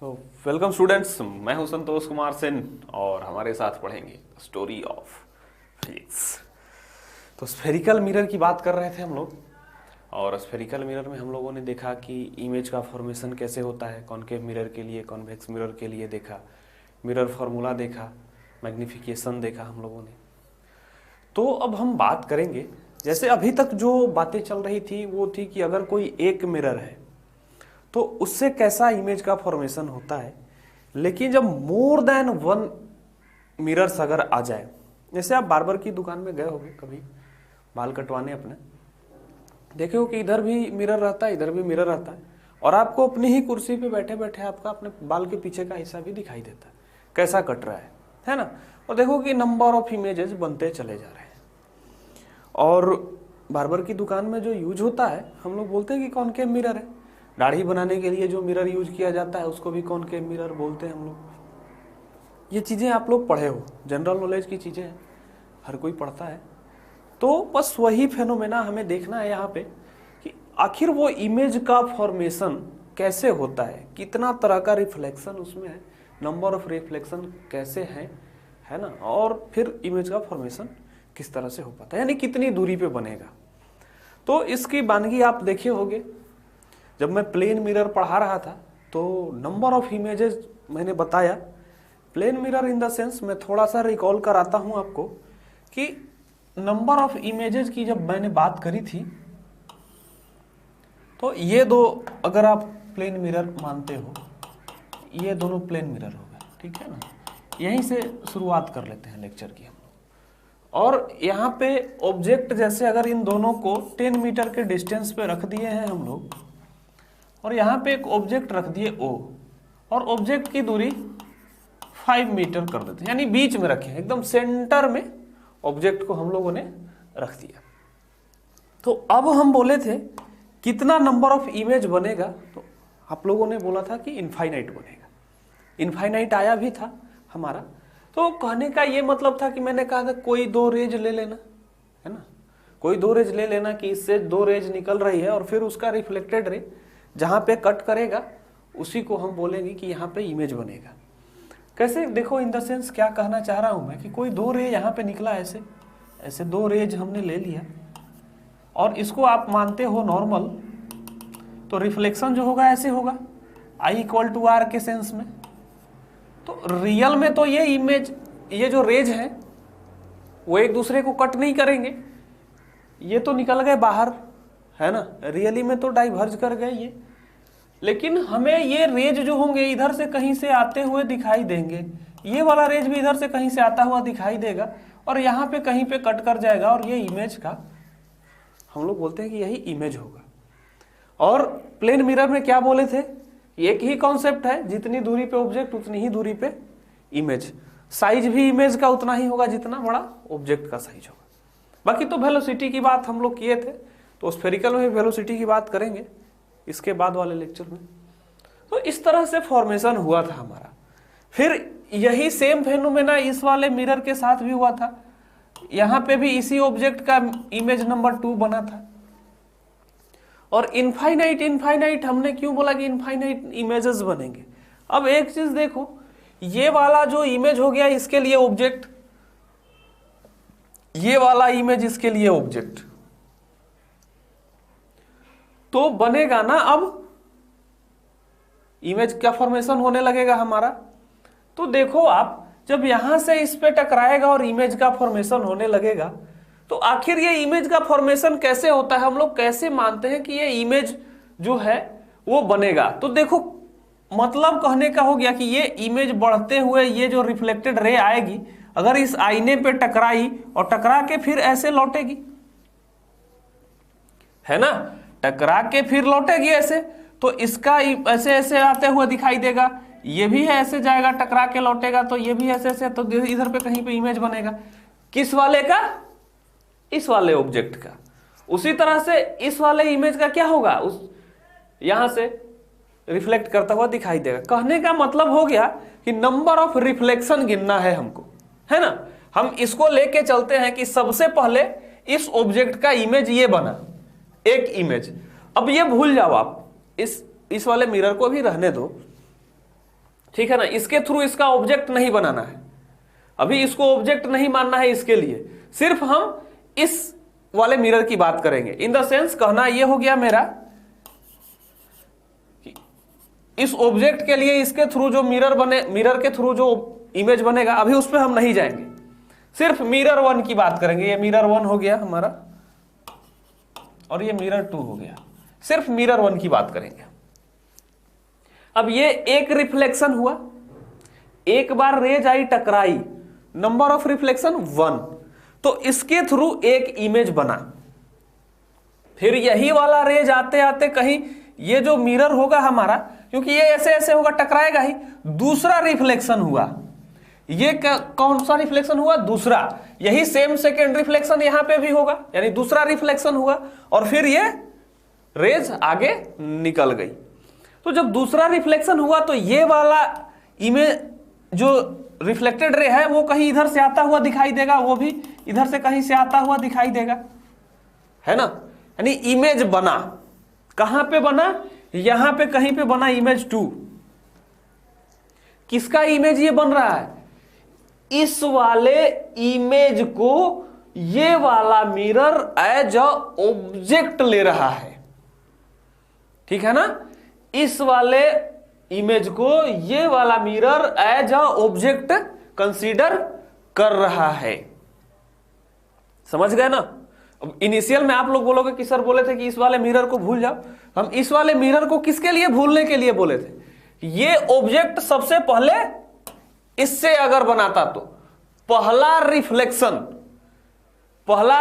तो welcome students, मैं हूं संतोष कुमार सेन और हमारे साथ पढ़ेंगे स्टोरी ऑफ फिजिक्स। तो स्फेरिकल मिरर की बात कर रहे थे हम लोग, और स्फेरिकल मिरर में हम लोगों ने देखा कि इमेज का फॉर्मेशन कैसे होता है। कॉनकेव मिरर के लिए, कॉन्वेक्स मिरर के लिए देखा, मिरर फार्मूला देखा, मैग्निफिकेशन देखा हम लोगों ने। तो अब हम बात करेंगे, जैसे अभी तक जो बातें चल रही थी वो थी कि अगर कोई एक मिरर है तो उससे कैसा इमेज का फॉर्मेशन होता है। लेकिन जब मोर देन वन मिरर्स अगर आ जाए, जैसे आप बार्बर की दुकान में गए होंगे कभी बाल कटवाने अपने, देखे हो कि इधर भी मिरर रहता है, इधर भी मिरर रहता है, और आपको अपनी ही कुर्सी पे बैठे बैठे आपका अपने बाल के पीछे का हिस्सा भी दिखाई देता है कैसा कट रहा है ना। और देखो कि नंबर ऑफ इमेजेस बनते चले जा रहे हैं। और बार्बर की दुकान में जो यूज होता है, हम लोग बोलते हैं कि कॉनकेव मिरर है। दाढ़ी बनाने के लिए जो मिरर यूज किया जाता है उसको भी कॉनकेव मिरर बोलते हैं हम लोग। ये चीज़ें आप लोग पढ़े हो, जनरल नॉलेज की चीज़ें हैं, हर कोई पढ़ता है। तो बस वही फेनोमेना हमें देखना है यहाँ पे कि आखिर वो इमेज का फॉर्मेशन कैसे होता है, कितना तरह का रिफ्लेक्शन उसमें है, नंबर ऑफ रिफ्लेक्शन कैसे है ना, और फिर इमेज का फॉर्मेशन किस तरह से हो पाता है, यानी कितनी दूरी पे बनेगा। तो इसकी वानगी आप देखे होंगे, जब मैं प्लेन मिरर पढ़ा रहा था तो नंबर ऑफ इमेजेस मैंने बताया। Plane mirror in the sense, मैं थोड़ा सा रिकॉल कराता हूं आपको कि नंबर ऑफ इमेजेस की जब मैंने बात करी थी, तो ये दो अगर आप प्लेन मिरर मानते हो, ये दोनों प्लेन मिरर हो गए, ठीक है ना। यहीं से शुरुआत कर लेते हैं लेक्चर की हम लोग। और यहाँ पे ऑब्जेक्ट जैसे अगर इन दोनों को 10 मीटर के डिस्टेंस पे रख दिए हैं हम लोग, और यहाँ पे एक ऑब्जेक्ट रख दिए O, और ऑब्जेक्ट की दूरी 5 मीटर कर देते हैं, यानी बीच में रखे, एकदम सेंटर में ऑब्जेक्ट को हम लोगों ने रख दिया। तो अब हम बोले थे कितना नंबर ऑफ इमेज बनेगा, तो आप लोगों ने बोला था कि इनफाइनाइट बनेगा। इनफाइनाइट आया भी था हमारा। तो कहने का ये मतलब था कि मैंने कहा था कोई दो रेज ले लेना, है ना, कोई दो रेज ले लेना कि इससे दो रेज निकल रही है, और फिर उसका रिफ्लेक्टेड रे जहां पे कट करेगा उसी को हम बोलेंगे कि यहाँ पे इमेज बनेगा। कैसे, देखो इन द सेंस क्या कहना चाह रहा हूं मैं कि कोई दो रे यहाँ पे निकला, ऐसे ऐसे दो रेज हमने ले लिया, और इसको आप मानते हो नॉर्मल, तो रिफ्लेक्शन जो होगा ऐसे होगा, I=R के सेंस में। तो रियल में तो ये इमेज, ये जो रेज है वो एक दूसरे को कट नहीं करेंगे, ये तो निकल गए बाहर, है ना, रियली में तो डाइवर्ज कर गए ये। लेकिन हमें ये रेज जो होंगे इधर से कहीं से आते हुए दिखाई देंगे, ये वाला रेज भी इधर से कहीं से आता हुआ दिखाई देगा, और यहाँ पे कहीं पे कट कर जाएगा, और ये इमेज का हम लोग बोलते हैं कि यही इमेज होगा। और प्लेन मिरर में क्या बोले थे, एक ही कॉन्सेप्ट है, जितनी दूरी पे ऑब्जेक्ट उतनी ही दूरी पे इमेज। साइज भी इमेज का उतना ही होगा जितना बड़ा ऑब्जेक्ट का साइज होगा। बाकी तो वेलोसिटी की बात हम लोग किए थे, तो स्फेरिकल में वेलोसिटी की बात करेंगे इसके बाद वाले लेक्चर में। तो इस तरह से फॉर्मेशन हुआ था हमारा। फिर यही सेम फेनोमेना इस वाले मिरर के साथ भी हुआ था। यहां पे भी इसी ऑब्जेक्ट का इमेज नंबर 2 बना था। और इनफाइनाइट इनफाइनाइट हमने क्यों बोला कि इनफाइनाइट इमेजेस बनेंगे। अब एक चीज देखो, ये वाला जो इमेज हो गया इसके लिए ऑब्जेक्ट, ये वाला इमेज इसके लिए ऑब्जेक्ट, तो बनेगा ना अब इमेज क्या फॉर्मेशन होने लगेगा हमारा। तो देखो आप, जब यहां से इस पे टकराएगा और इमेज का फॉर्मेशन होने लगेगा, तो आखिर ये इमेज का फॉर्मेशन कैसे होता है, हम लोग कैसे मानते हैं कि ये इमेज जो है वो बनेगा। तो देखो मतलब कहने का हो गया कि ये इमेज बढ़ते हुए, ये जो रिफ्लेक्टेड रे आएगी, अगर इस आईने पे टकराई और टकरा के फिर ऐसे लौटेगी, है ना, टकरा के फिर लौटेगी ऐसे, तो इसका ऐसे ऐसे आते हुए दिखाई देगा, ये भी है ऐसे जाएगा, टकरा के लौटेगा, तो ये भी ऐसे ऐसे, तो इधर पे कहीं पे इमेज बनेगा। किस वाले का, इस वाले ऑब्जेक्ट का। उसी तरह से इस वाले इमेज का क्या होगा, उस यहां से रिफ्लेक्ट करता हुआ दिखाई देगा। कहने का मतलब हो गया कि नंबर ऑफ रिफ्लेक्शन गिनना है हमको, है ना। हम इसको लेके चलते हैं कि सबसे पहले इस ऑब्जेक्ट का इमेज ये बना, एक इमेज। अब ये भूल जाओ आप, इस वाले मिरर को भी रहने दो, ठीक है ना, इसके थ्रू इसका ऑब्जेक्ट नहीं बनाना है, अभी इसको ऑब्जेक्ट नहीं मानना है, इसके लिए सिर्फ हम इस वाले मिरर की बात करेंगे। इन द सेंस कहना यह हो गया मेरा कि इस ऑब्जेक्ट के लिए इसके थ्रू जो मिरर बने, मिरर के थ्रू जो इमेज बनेगा, अभी उस पर हम नहीं जाएंगे, सिर्फ मिरर 1 की बात करेंगे। ये मिरर 1 हो गया हमारा और ये मिरर 2 हो गया, सिर्फ मिरर 1 की बात करेंगे। अब ये एक रिफ्लेक्शन हुआ, एक बार रेज आई टकराई, नंबर ऑफ रिफ्लेक्शन 1, तो इसके थ्रू एक इमेज बना। फिर यही वाला रेज आते आते कहीं ये जो मिरर होगा हमारा, क्योंकि ये ऐसे ऐसे होगा, टकराएगा ही, दूसरा रिफ्लेक्शन हुआ। ये कौन सा रिफ्लेक्शन हुआ? दूसरा। यही सेम सेकेंड रिफ्लेक्शन यहां पे भी होगा, यानी दूसरा रिफ्लेक्शन हुआ, और फिर ये रेज आगे निकल गई। तो जब दूसरा रिफ्लेक्शन हुआ तो ये वाला इमेज जो रिफ्लेक्टेड रे है वो कहीं इधर से आता हुआ दिखाई देगा, वो भी इधर से कहीं से आता हुआ दिखाई देगा, है ना। यानी इमेज बना, कहां पे बना? यहां पे कहीं पे बना इमेज 2। किसका इमेज ये बन रहा है? इस वाले इमेज को ये वाला मिरर एज अ ऑब्जेक्ट ले रहा है, ठीक है ना। इस वाले इमेज को ये वाला mirror as a object consider कर रहा है, समझ गए ना। अब इनिशियल में आप लोग बोलोगे कि सर बोले थे कि इस वाले मिरर को भूल जाओ। हम इस वाले मिरर को किसके लिए भूलने के लिए बोले थे? ये ऑब्जेक्ट सबसे पहले इससे अगर बनाता तो पहला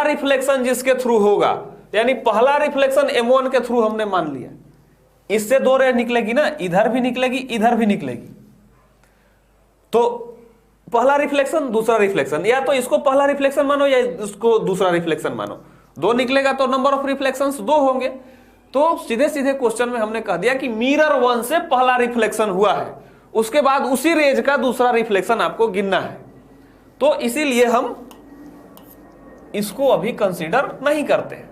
रिफ्लेक्शन जिसके थ्रू होगा, यानी पहला रिफ्लेक्शन M1 के थ्रू हमने मान लिया, इससे 2 रे निकलेगी ना, इधर भी निकलेगी, इधर भी निकलेगी। तो पहला रिफ्लेक्शन दूसरा रिफ्लेक्शन, या तो इसको पहला रिफ्लेक्शन मानो या इसको दूसरा रिफ्लेक्शन मानो, 2 निकलेगा तो नंबर ऑफ रिफ्लेक्शंस 2 होंगे। तो सीधे सीधे क्वेश्चन में हमने कह दिया कि मिरर 1 से पहला रिफ्लेक्शन हुआ है, उसके बाद उसी रेज का दूसरा रिफ्लेक्शन आपको गिनना है। तो इसीलिए हम इसको अभी कंसीडर नहीं करते।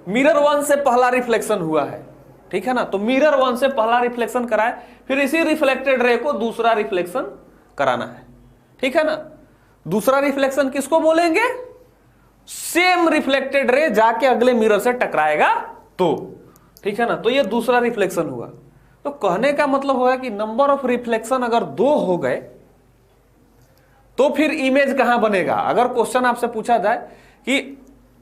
मिरर 1 से पहला रिफ्लेक्शन हुआ है, ठीक है ना, तो मिरर 1 से पहला रिफ्लेक्शन कराए, फिर इसी रिफ्लेक्टेड रे को दूसरा रिफ्लेक्शन कराना है, ठीक है ना। दूसरा रिफ्लेक्शन किसको बोलेंगे? सेम रिफ्लेक्टेड रे जाके अगले मिरर से टकराएगा तो, ठीक है ना। तो ये दूसरा रिफ्लेक्शन हुआ। तो कहने का मतलब होगा कि नंबर ऑफ रिफ्लेक्शन अगर 2 हो गए तो फिर इमेज कहां बनेगा? अगर क्वेश्चन आपसे पूछा जाए कि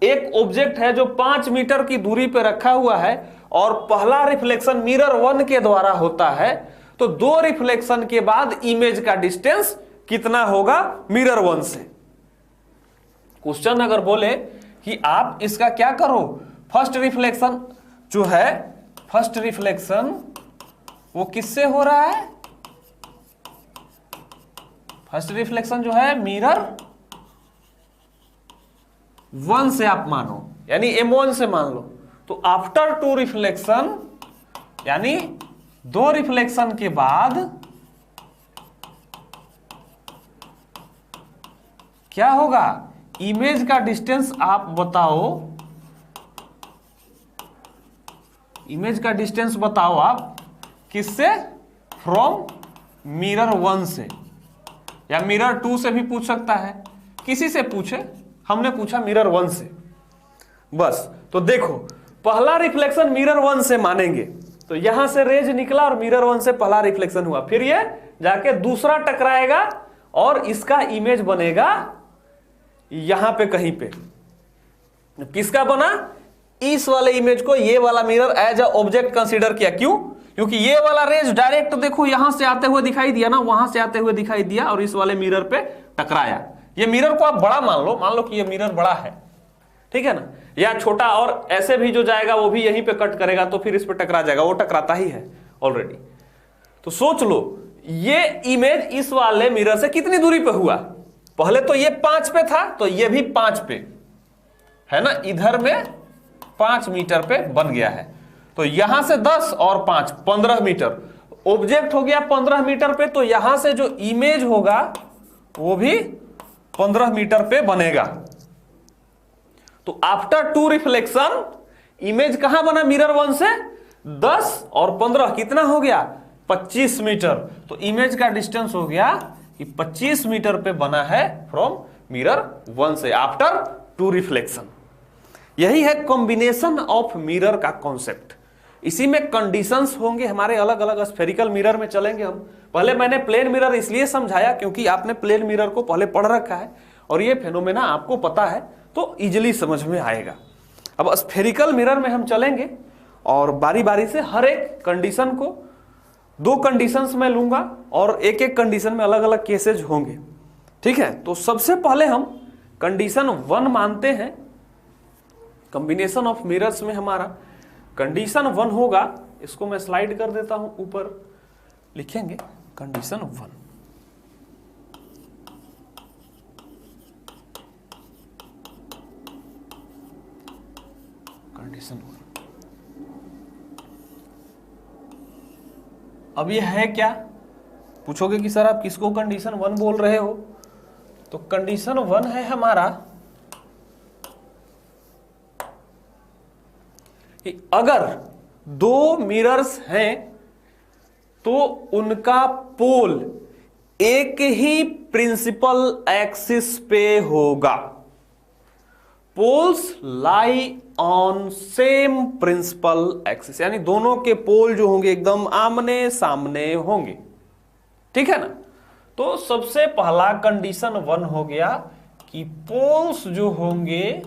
एक ऑब्जेक्ट है जो 5 मीटर की दूरी पे रखा हुआ है और पहला रिफ्लेक्शन मिरर 1 के द्वारा होता है, तो 2 रिफ्लेक्शन के बाद इमेज का डिस्टेंस कितना होगा मिरर 1 से? क्वेश्चन अगर बोले कि आप इसका क्या करो, फर्स्ट रिफ्लेक्शन जो है, फर्स्ट रिफ्लेक्शन वो किससे हो रहा है? फर्स्ट रिफ्लेक्शन जो है मिरर 1 से आप मानो, यानी M1 से मान लो। तो आफ्टर 2 रिफ्लेक्शन, यानी 2 रिफ्लेक्शन के बाद क्या होगा? इमेज का डिस्टेंस आप बताओ, इमेज का डिस्टेंस बताओ आप किससे? फ्रॉम मिरर 1 से, या मिरर 2 से भी पूछ सकता है, किसी से पूछे, हमने पूछा मिरर 1 से बस। तो देखो पहला रिफ्लेक्शन मिरर 1 से मानेंगे, तो यहां से रेज निकला और मिरर 1 से पहला रिफ्लेक्शन हुआ, फिर ये जाके दूसरा टकराएगा और इसका इमेज बनेगा यहां पे कहीं पे। किसका बना? इस वाले इमेज को ये वाला mirror as a object consider किया। क्यों? क्योंकि ये वाला रेज डायरेक्ट देखो यहां से आते हुए दिखाई दिया ना, वहां से आते हुए दिखाई दिया और इस वाले मिरर पे टकराया। ये मिरर को आप बड़ा मान लो कि ये मिरर बड़ा है, ठीक है ना, या छोटा, और ऐसे भी जो जाएगा वो भी यहीं पे कट करेगा तो फिर इस पे टकरा जाएगा, वो टकराता ही है ऑलरेडी। तो सोच लो ये इमेज इस वाले मिरर से कितनी दूरी पे हुआ? पहले तो ये 5 पे था, तो ये भी 5 पे है ना, इधर में 5 मीटर पे बन गया है। तो यहां से 10 और 5 15 मीटर, ऑब्जेक्ट हो गया 15 मीटर पे, तो यहां से जो इमेज होगा वो भी 15 मीटर पे बनेगा। तो आफ्टर 2 रिफ्लेक्शन इमेज कहां बना? मिरर 1 से 10 और 15 कितना हो गया? 25 मीटर, तो इमेज का डिस्टेंस हो गया कि 25 मीटर पे बना है फ्रॉम मिरर 1 से आफ्टर 2 रिफ्लेक्शन। यही है कॉम्बिनेशन ऑफ मिरर का कॉन्सेप्ट। इसी में कंडीशंस होंगे हमारे अलग अलग। स्फेरिकल मिरर में चलेंगे हम। पहले मैंने प्लेन मिरर इसलिए समझाया क्योंकि आपने प्लेन मिरर को पहले पढ़ रखा है और ये फेनोमेना आपको पता है, तो इजिली समझ में आएगा। अब स्फेरिकल मिरर में हम चलेंगे और बारी बारी से हर एक कंडीशन को, 2 कंडीशंस में लूंगा और एक एक कंडीशन में अलग अलग केसेज होंगे, ठीक है। तो सबसे पहले हम कंडीशन 1 मानते हैं। कॉम्बिनेशन ऑफ मिरर्स में हमारा कंडीशन 1 होगा, इसको मैं स्लाइड कर देता हूं, ऊपर लिखेंगे कंडीशन 1। कंडीशन 1 अब ये है क्या? पूछोगे कि सर आप किसको कंडीशन 1 बोल रहे हो? तो कंडीशन 1 है हमारा कि अगर 2 मिरर्स हैं तो उनका पोल एक ही प्रिंसिपल एक्सिस पे होगा। Poles lie on same principal axis, यानी दोनों के पोल जो होंगे एकदम आमने सामने होंगे, ठीक है ना। तो सबसे पहला कंडीशन 1 हो गया कि पोल्स जो होंगे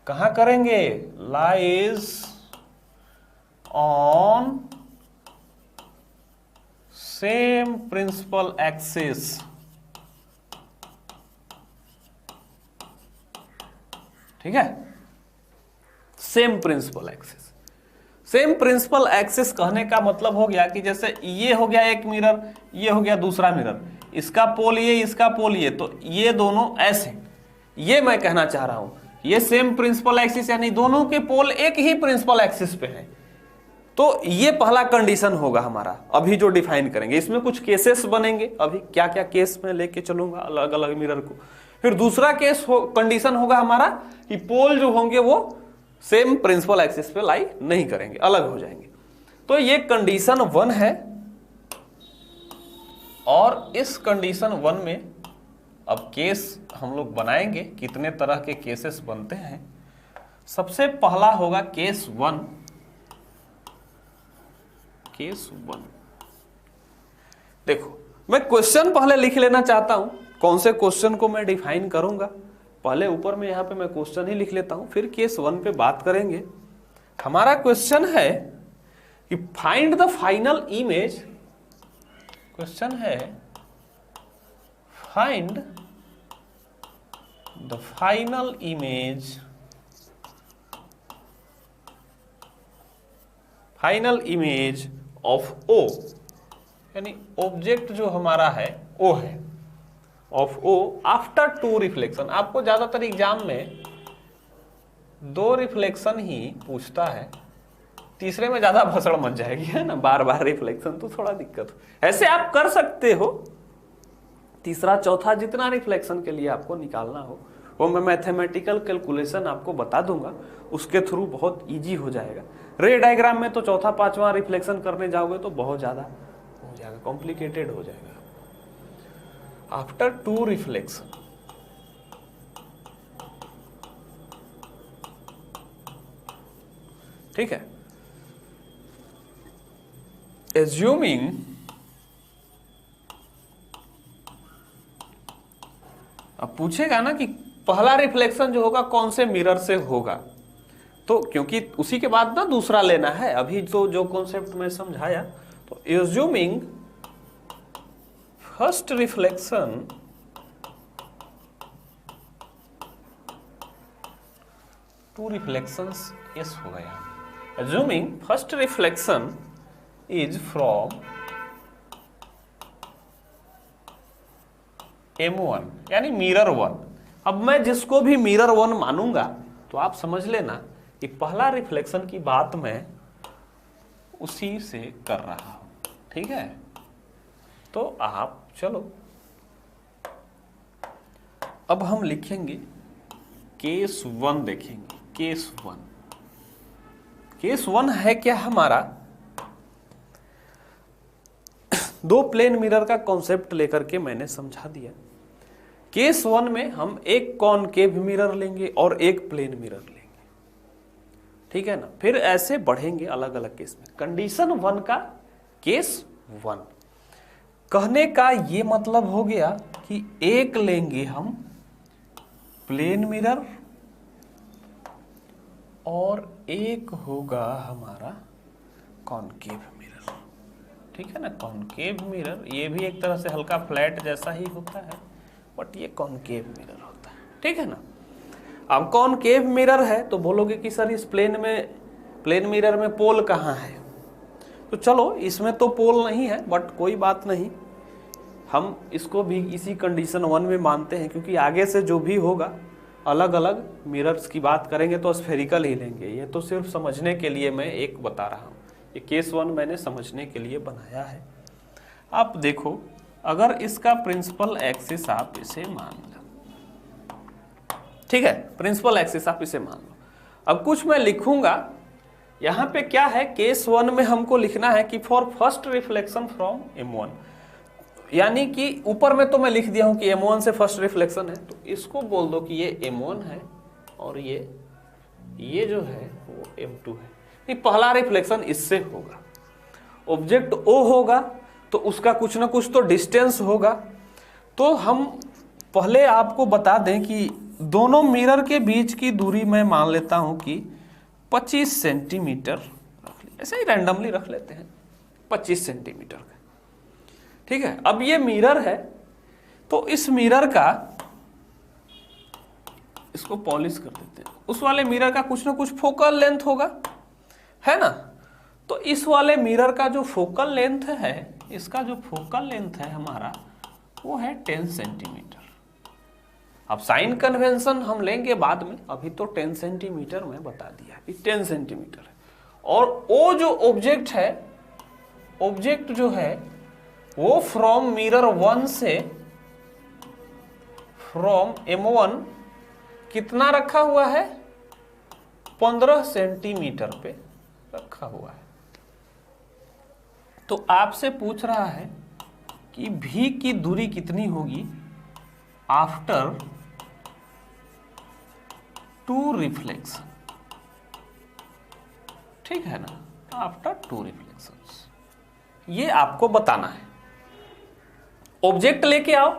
कहां करेंगे? Lies on same principal axis. ठीक है, same principal axis. Same principal axis कहने का मतलब हो गया कि जैसे ये हो गया एक मिरर, ये हो गया दूसरा मिरर, इसका पोल ये, इसका पोल ये, तो ये दोनों ऐसे, ये मैं कहना चाह रहा हूं ये सेम प्रिंसिपल एक्सिस, यानी दोनों के पोल एक ही प्रिंसिपल एक्सिस पे हैं। तो ये पहला कंडीशन होगा हमारा, अभी जो डिफाइन करेंगे। इसमें कुछ केसेस बनेंगे, अभी क्या क्या केस में लेके चलूंगा अलग अलग मिरर को। फिर दूसरा केस कंडीशन होगा हमारा कि पोल जो होंगे वो सेम प्रिंसिपल एक्सिस पे लाई नहीं करेंगे, अलग हो जाएंगे। तो ये कंडीशन 1 है। और इस कंडीशन 1 में अब केस हम लोग बनाएंगे। कितने तरह के केसेस बनते हैं? सबसे पहला होगा केस 1। केस 1 देखो, मैं क्वेश्चन पहले लिख लेना चाहता हूं, कौन से क्वेश्चन को मैं डिफाइन करूंगा। पहले ऊपर में यहां पे मैं क्वेश्चन ही लिख लेता हूं, फिर केस 1 पे बात करेंगे। हमारा क्वेश्चन है कि find the final image. Question है find the final image, final image of O, यानी ऑब्जेक्ट जो हमारा है ओ है, ऑफ ओ आफ्टर 2 रिफ्लेक्शन। आपको ज्यादातर एग्जाम में 2 रिफ्लेक्शन ही पूछता है, तीसरे में ज्यादा भसड़ मच जाएगी, है ना। बार बार रिफ्लेक्शन तो थोड़ा दिक्कत हो। ऐसे आप कर सकते हो, तीसरा चौथा जितना रिफ्लेक्शन के लिए आपको निकालना हो वो मैं मैथमेटिकल कैलकुलेशन आपको बता दूंगा, उसके थ्रू बहुत इजी हो जाएगा। रे डायग्राम में तो चौथा पांचवा रिफ्लेक्शन करने जाओगे तो बहुत ज्यादा हो जाएगा, कॉम्प्लिकेटेड हो जाएगा। आफ्टर 2 रिफ्लेक्शन, ठीक है, एज्यूमिंग अब पूछेगा ना कि पहला रिफ्लेक्शन जो होगा कौन से मिरर से होगा, तो क्योंकि उसी के बाद ना दूसरा लेना है। अभी तो जो कॉन्सेप्ट मैं समझाया, तो assuming first reflection two reflections yes होगा यहाँ। Assuming first reflection is from M1 यानी मिरर 1। अब मैं जिसको भी मिरर 1 मानूंगा तो आप समझ लेना कि पहला रिफ्लेक्शन की बात मैं उसी से कर रहा हूं, ठीक है। तो आप चलो अब हम लिखेंगे केस 1, देखेंगे केस 1। केस 1 है क्या हमारा दो प्लेन मिरर का कॉन्सेप्ट लेकर के मैंने समझा दिया। केस 1 में हम एक कॉनकेव मिरर लेंगे और एक प्लेन मिरर लेंगे, ठीक है ना। फिर ऐसे बढ़ेंगे अलग अलग केस में। कंडीशन 1 का केस 1 कहने का ये मतलब हो गया कि एक लेंगे हम प्लेन मिरर और एक होगा हमारा कॉनकेव मिरर, ठीक है ना। कॉनकेव मिरर ये भी एक तरह से हल्का फ्लैट जैसा ही होता है, बट ये कॉनकेव मिरर होता है, ठीक है ना। अब कॉनकेव मिरर है तो बोलोगे कि सर इस प्लेन मिरर में पोल कहाँ है। तो चलो इसमें तो पोल नहीं है, बट कोई बात नहीं, हम इसको भी इसी कंडीशन 1 में मानते हैं, क्योंकि आगे से जो भी होगा अलग अलग मिरर्स की बात करेंगे तो स्फेरिकल ही लेंगे। ये तो सिर्फ समझने के लिए मैं एक बता रहा हूँ, ये केस 1 मैंने समझने के लिए बनाया है। आप देखो, अगर इसका प्रिंसिपल एक्सिस आप इसे मान लो, ठीक है, प्रिंसिपल एक्सिस आप इसे मान लो। अब कुछ मैं लिखूंगा यहां पे, क्या है, केस 1 में हमको लिखना है कि for first reflection from M1, यानी कि ऊपर में तो मैं लिख दिया हूं कि M1 से फर्स्ट रिफ्लेक्शन है, तो इसको बोल दो कि ये M1 है और ये जो है वो M2 है। नहीं, पहला रिफ्लेक्शन इससे होगा, ऑब्जेक्ट O होगा तो उसका कुछ ना कुछ तो डिस्टेंस होगा। तो हम पहले आपको बता दें कि दोनों मिरर के बीच की दूरी मैं मान लेता हूं कि 25 सेंटीमीटर रख ली, ऐसे ही रैंडमली रख लेते हैं 25 सेंटीमीटर का, ठीक है। अब ये मिरर है तो इस मिरर का, इसको पॉलिश कर देते हैं, उस वाले मिरर का कुछ ना कुछ फोकल लेंथ होगा, है ना। तो इस वाले मिरर का जो फोकल लेंथ है, इसका जो फोकल लेंथ है हमारा वो है 10 सेंटीमीटर। अब साइन कन्वेंशन हम लेंगे बाद में, अभी तो 10 सेंटीमीटर में बता दिया कि 10 सेंटीमीटर है। और वो जो ऑब्जेक्ट है, ऑब्जेक्ट जो है वो फ्रॉम मिरर 1 से, फ्रॉम M1 कितना रखा हुआ है, 15 सेंटीमीटर पे रखा हुआ है। तो आपसे पूछ रहा है कि V की दूरी कितनी होगी आफ्टर 2 रिफ्लेक्शन, ठीक है ना, आफ्टर 2 रिफ्लेक्शंस, ये आपको बताना है। ऑब्जेक्ट लेके आओ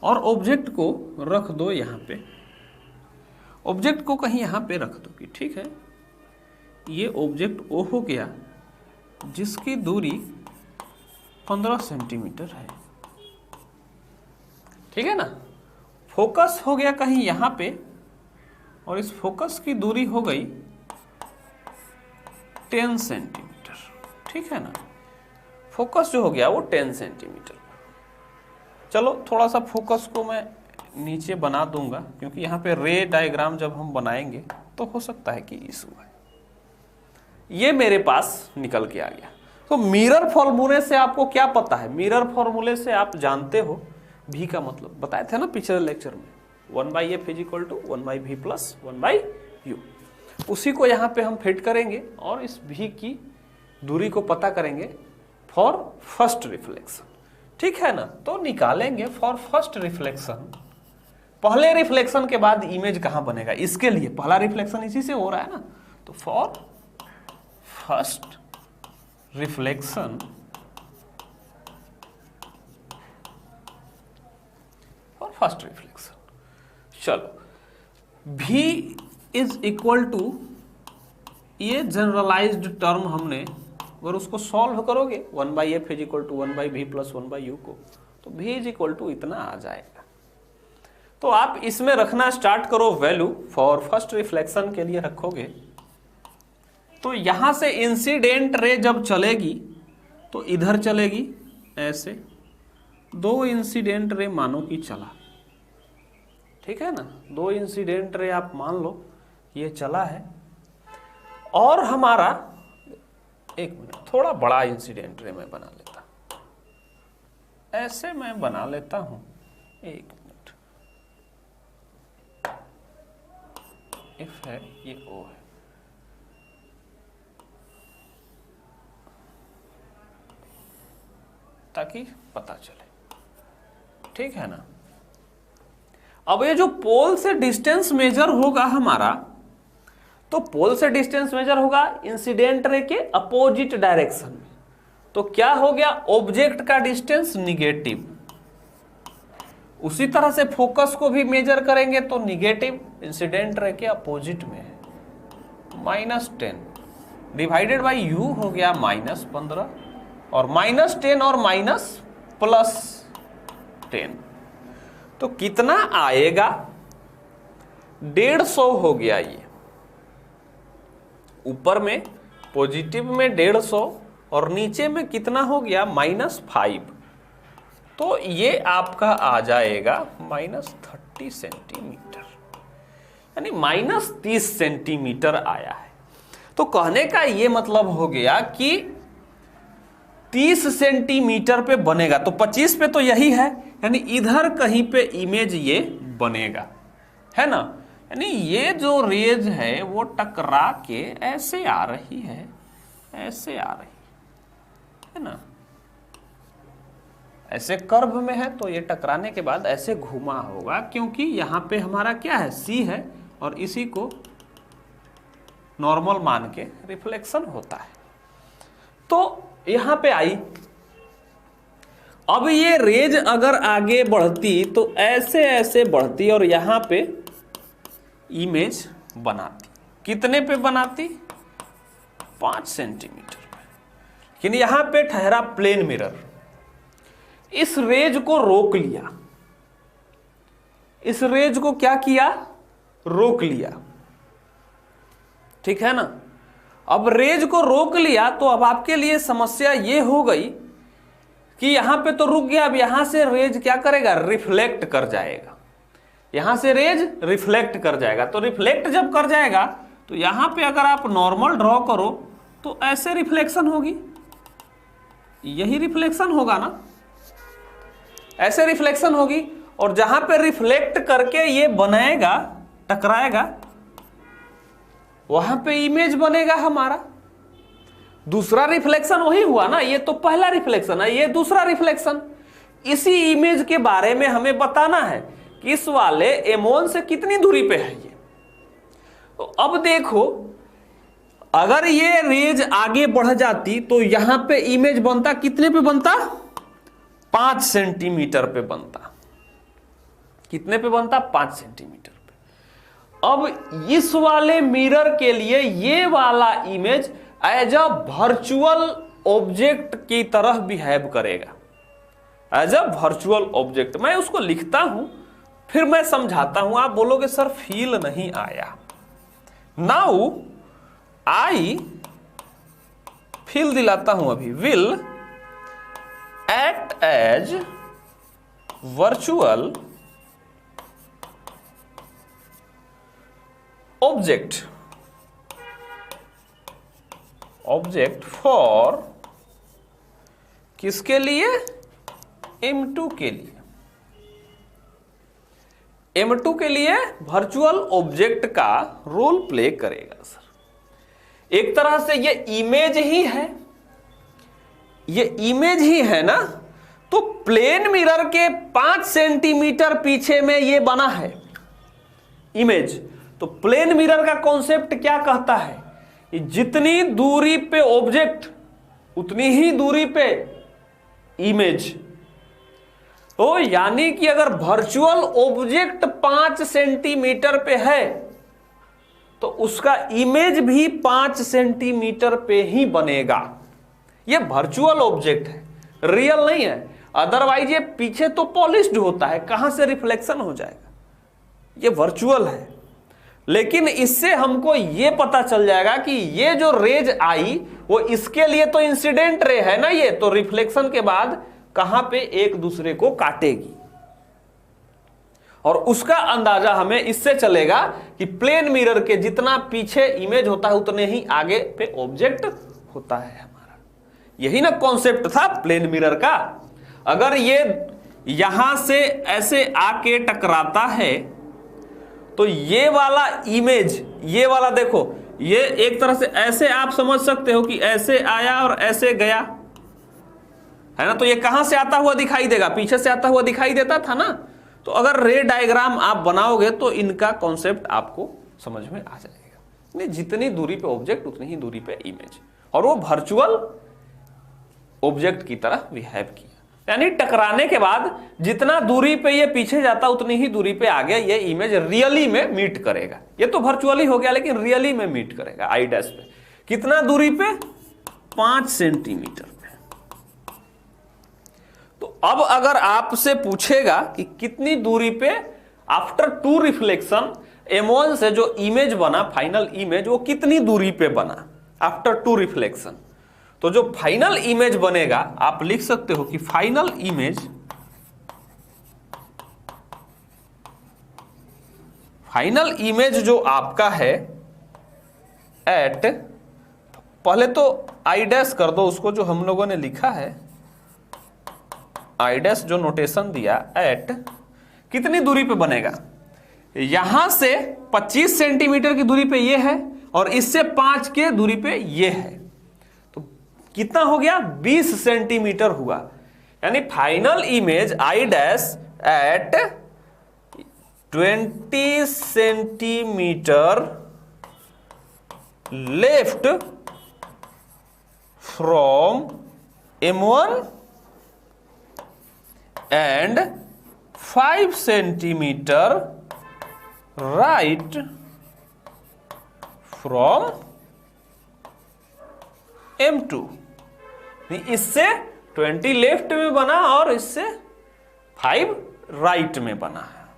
और ऑब्जेक्ट को रख दो यहां पे, ऑब्जेक्ट को कहीं यहां पे रख दो कि ठीक है, ये ऑब्जेक्ट O हो गया जिसकी दूरी 15 सेंटीमीटर है, ठीक है ना। फोकस हो गया कहीं यहां पे और इस फोकस की दूरी हो गई 10 सेंटीमीटर, ठीक है ना। फोकस जो हो गया वो 10 सेंटीमीटर। चलो थोड़ा सा फोकस को मैं नीचे बना दूंगा, क्योंकि यहाँ पे रे डायग्राम जब हम बनाएंगे तो हो सकता है कि इशू है। ये मेरे पास निकल के आ गया। तो मिरर फॉर्मूले से आपको क्या पता है, मिरर फॉर्मूले से आप जानते हो V का मतलब बताए थे ना पिछले लेक्चर में, 1/f is equal to 1/v plus 1/u। उसी को यहाँ पे हम फिट करेंगे और इस V की दूरी को पता करेंगे फॉर फर्स्ट रिफ्लेक्शन, ठीक है ना। तो निकालेंगे फॉर फर्स्ट रिफ्लेक्शन, पहले रिफ्लेक्शन के बाद इमेज कहां बनेगा, इसके लिए पहला रिफ्लेक्शन इसी से हो रहा है ना। तो फॉर फर्स्ट रिफ्लेक्शन चलो V इज इक्वल टू, ये जनरलाइज्ड टर्म हमने अगर उसको सॉल्व करोगे 1/f is equal to 1/v plus 1/u को, तो V इज इक्वल टू इतना आ जाएगा। तो आप इसमें रखना स्टार्ट करो वैल्यू, फॉर फर्स्ट रिफ्लेक्शन के लिए रखोगे तो यहां से इंसिडेंट रे जब चलेगी तो इधर चलेगी ऐसे, 2 इंसिडेंट रे मानो कि चला, ठीक है ना, 2 इंसिडेंट रे आप मान लो ये चला है। और हमारा, एक मिनट, थोड़ा बड़ा इंसिडेंट रे मैं बना लेता, ऐसे मैं बना लेता हूं, एक मिनट, F है, ये O है, ताकि पता चले, ठीक है ना। अब ये जो पोल से डिस्टेंस मेजर होगा हमारा, तो पोल से डिस्टेंस मेजर होगा इंसिडेंट रे के अपोजिट डायरेक्शन में, तो क्या हो गया, ऑब्जेक्ट का डिस्टेंस निगेटिव। उसी तरह से फोकस को भी मेजर करेंगे तो निगेटिव, इंसिडेंट रे के अपोजिट में है, -10 डिवाइडेड बाई यू हो गया -15, और -10 और +10, तो कितना आएगा, 150 हो गया। ये ऊपर में पॉजिटिव में 150 और नीचे में कितना हो गया, -5, तो ये आपका आ जाएगा -30 सेंटीमीटर, यानी -30 सेंटीमीटर आया है। तो कहने का ये मतलब हो गया कि 30 सेंटीमीटर पे बनेगा, तो 25 पे तो यही है, यानी इधर कहीं पे इमेज ये बनेगा, है ना। यानी ये जो रेज है वो टकरा के ऐसे आ रही है, ऐसे आ रही है ना, ऐसे कर्व में है, तो ये टकराने के बाद ऐसे घुमा होगा, क्योंकि यहां पे हमारा क्या है, सी है, और इसी को नॉर्मल मान के रिफ्लेक्शन होता है। तो यहां पे आई, अब ये रेज अगर आगे बढ़ती तो ऐसे ऐसे बढ़ती और यहां पे इमेज बनाती, कितने पे बनाती, 5 सेंटीमीटर पे। लेकिन यहां पे ठहरा प्लेन मिरर, इस रेज को रोक लिया, इस रेज को क्या किया, रोक लिया, ठीक है ना। अब रेज को रोक लिया तो अब आपके लिए समस्या ये हो गई कि यहां पे तो रुक गया, अब यहां से रेज क्या करेगा, रिफ्लेक्ट कर जाएगा, यहां से रेज रिफ्लेक्ट कर जाएगा। तो रिफ्लेक्ट जब कर जाएगा तो यहां पे अगर आप नॉर्मल ड्रॉ करो तो ऐसे रिफ्लेक्शन होगी, यही रिफ्लेक्शन होगा ना, ऐसे रिफ्लेक्शन होगी, और जहां पे रिफ्लेक्ट करके ये बनाएगा, टकराएगा, वहां पे इमेज बनेगा हमारा। दूसरा रिफ्लेक्शन वही हुआ ना, ये तो पहला रिफ्लेक्शन है, ये दूसरा रिफ्लेक्शन। इसी इमेज के बारे में हमें बताना है कि इस वाले M1 से कितनी दूरी पे है ये। तो अब देखो, अगर ये रेज आगे बढ़ जाती तो यहां पे इमेज बनता, कितने पे बनता, 5 सेंटीमीटर पे बनता, कितने पे बनता, 5 सेंटीमीटर पे। अब इस वाले मिरर के लिए ये वाला image as a virtual object की तरह बिहेव करेगा, एज अ वर्चुअल ऑब्जेक्ट। मैं उसको लिखता हूं, फिर मैं समझाता हूं, आप बोलोगे सर फील नहीं आया। नाउ आई फील दिलाता हूं अभी, will act as virtual object, object for किसके लिए, M2 के लिए, M2 के लिए वर्चुअल ऑब्जेक्ट का रोल प्ले करेगा सर। एक तरह से ये इमेज ही है, ये इमेज ही है ना। तो प्लेन मिरर के 5 सेंटीमीटर पीछे में ये बना है इमेज। तो प्लेन मिरर का कॉन्सेप्ट क्या कहता है, जितनी दूरी पे ऑब्जेक्ट उतनी ही दूरी पे इमेज। तो यानी कि अगर वर्चुअल ऑब्जेक्ट 5 सेंटीमीटर पे है तो उसका इमेज भी 5 सेंटीमीटर पे ही बनेगा। ये वर्चुअल ऑब्जेक्ट है, रियल नहीं है। अदरवाइज ये पीछे तो पॉलिश्ड होता है, कहां से रिफ्लेक्शन हो जाएगा, ये वर्चुअल है। लेकिन इससे हमको ये पता चल जाएगा कि ये जो रेज आई वो इसके लिए तो इंसिडेंट रे है ना, ये तो रिफ्लेक्शन के बाद कहां पे एक दूसरे को काटेगी, और उसका अंदाजा हमें इससे चलेगा कि प्लेन मिरर के जितना पीछे इमेज होता है उतने ही आगे पे ऑब्जेक्ट होता है हमारा। यही ना कॉन्सेप्ट था प्लेन मिरर का। अगर ये यहां से ऐसे आके टकराता है तो ये वाला इमेज, ये वाला देखो, ये एक तरह से ऐसे आप समझ सकते हो कि ऐसे आया और ऐसे गया, है ना। तो ये कहां से आता हुआ दिखाई देगा, पीछे से आता हुआ दिखाई देता था ना। तो अगर रे डायग्राम आप बनाओगे तो इनका कॉन्सेप्ट आपको समझ में आ जाएगा। जितनी दूरी पे ऑब्जेक्ट उतनी ही दूरी पे इमेज, और वो वर्चुअल ऑब्जेक्ट की तरह बिहेव किया, यानी टकराने के बाद जितना दूरी पे ये पीछे जाता उतनी ही दूरी पे आगे ये इमेज रियली में मीट करेगा। ये तो वर्चुअली हो गया, लेकिन रियली में मीट करेगा आई डैश पे। कितना दूरी पे, 5 सेंटीमीटर पे। तो अब अगर आपसे पूछेगा कि कितनी दूरी पे आफ्टर 2 रिफ्लेक्शन M1 से जो इमेज बना, फाइनल इमेज, वो कितनी दूरी पे बना आफ्टर 2 रिफ्लेक्शन, तो जो फाइनल इमेज बनेगा आप लिख सकते हो कि फाइनल इमेज जो आपका है एट, पहले तो आई डैश कर दो उसको, जो हम लोगों ने लिखा है आई डैश जो नोटेशन दिया, एट कितनी दूरी पे बनेगा, यहां से 25 सेंटीमीटर की दूरी पे ये है और इससे 5 के दूरी पे ये है। तो कितना हो गया, 20 सेंटीमीटर हुआ। यानी final image I dash at 20 centimetre left from M1 and 5 centimetre right from M2। इससे 20 लेफ्ट में बना और इससे 5 राइट में बना है।